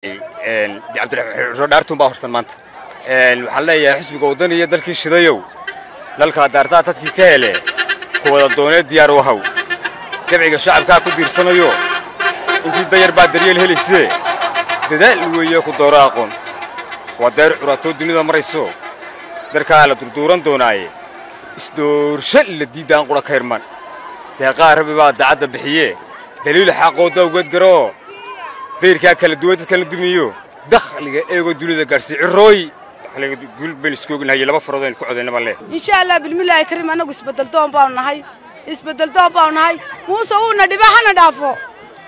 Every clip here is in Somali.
عبد الرحمن دارتون باهرسن مانت waxaan leeyahay xisbiga wadaniga dalkii shidayow dalka daartaa dadkii ka helay kuwa doonay diyaar u haw jabciga shacabka ku diirsanayo intii dayar baa daryeel helisay dadaal weeyo ku dooro aqoon wadeer curato dunida marayso darka la durduuran doonaaye isdoorsho la diidaan qura ka hirman deeqaa rabi baa dacada bixiye daliil xaqooda uga garo deyrka kala duwad kala dumiyo dakhliga eego dunida gaarsi cirooy قول بين سكوجنا هي لما فرضين كعدنا بالله إن شاء الله بالملاء كريم أنا قص بدلتهم باونهاي بدلتهم باونهاي مو سوونا دبحنا دافو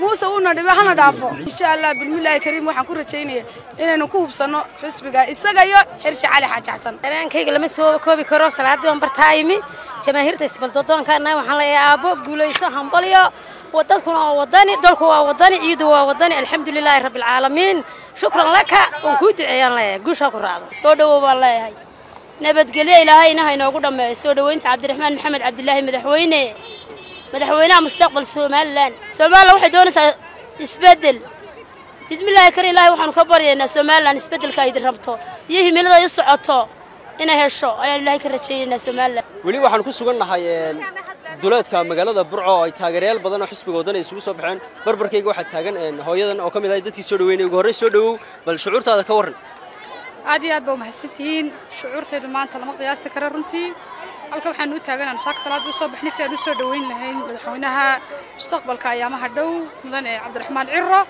مو سوونا دبحنا دافو إن شاء الله بالملاء كريم وحنكون رجيني إن نكوب صنع حسبك إستجايا حرش على حاجة حسن أنا كي لما سووا كوبي كروس على عدهم برتايمي جماهير تسبلتهم كنا وحنا يا أبو قولوا يسهم باليا ودتكم وطني دولكم وطني عيدوا وطني الحمد لله رب العالمين شكرا لك وكنت عيان لي قول شكرا سودو والله هاي نبت قليل إلهي نهاي نقول ما سودو أنت عبد الرحمن محمد عبد الله مدحوينه مستقبل سومالان واحد ونس يسبدل بسم الله الكريم الله وحنا كبر يا سومالان يسبدل كايد ربطه يهي من هذا يصعطه إنه هالشو أي الله يكرتشينا سومالان ولي وحنا كسرنا هاي دولتك مجالات برعو أي تاجريال بدنا حسب جودنا يسوق صبحان بربركيج واحد تاجن هويدا أو كم إذا يدتي سودويني وجهري سودو بل شعور هذا كورن عادي أبو محسنتين شعور تدمان طالما قياس كررنتي halka waxaan u taaganahay saak salaad u soo bixnay u soo dhaweyn lahayn madaxweynaha mustaqbalka ayaamaha dhow mudane Cabdiraxmaan Ciro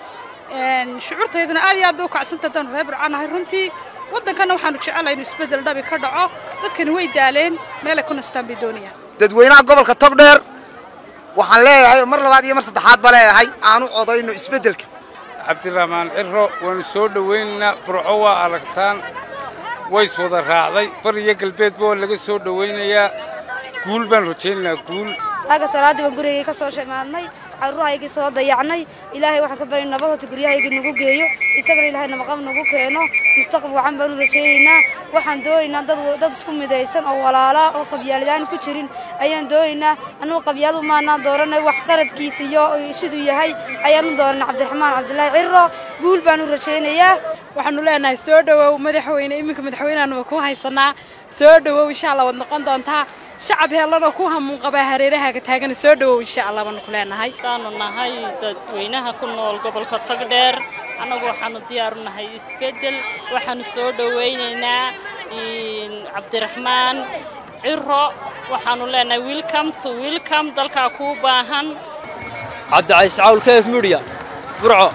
shucuurteeduna aad iyo aad u kacsantadan reer Burcanahay runtii wadankana waxaan u jecelahay inuu isbedel dhabi ka dhaco dadkani way daaleen meel ay ku nastaan bidooniya dadweynaha gobolka Togdheer waxaan leeyahay mar labaad iyo mar saddexaad ba leeyahay aanu codayno isbedelka Cabdiraxmaan Ciro waan soo dhaweynaa Burco waa aragtaan way soo raacday bariga galbeed boo laga soo dhaweynayaa guul baan rajaynaynaa guul saaga salaadii waan gurigay ka soo shaqaynay carruurayga soo dayacnay ilaahay waxaan ka barinaa nabadda guriyahayga nagu geeyo isagana ilaahay nabad nagu keeno mustaqbal wacan baan u rajaynaynaa waxaan doonaynaa dad isku midaysan oo walaala oo qabyaaladaan ku jirin ayaan doonaynaa anuu qabyaaladu maana dooranay wax qaradkiisa iyo sidoo yahay ayaan dooranaa Cabdiraxmaan Cabdullaahi Ciro guul baan u rajaynayaa waxaanu leenahay soo dhawow madaxweyne iminka madaxweynaha ku haysanaa soo dhawow insha Allah wad noqon doontaa shacab heelana ku hamuun qaba hareeraha ka taagan soo dhawow insha Allah baan ku leenahay taanu nahay dadweynaha ku nool gobolka Togdheer anagu waxaanu diyaar u nahay isbedel waxaanu soo dhaweynaynaa Cabdiraxmaan Ciro waxaanu leenahay welcome dalka ku baahan Cabdi Cays Cawl Kayf Media Burco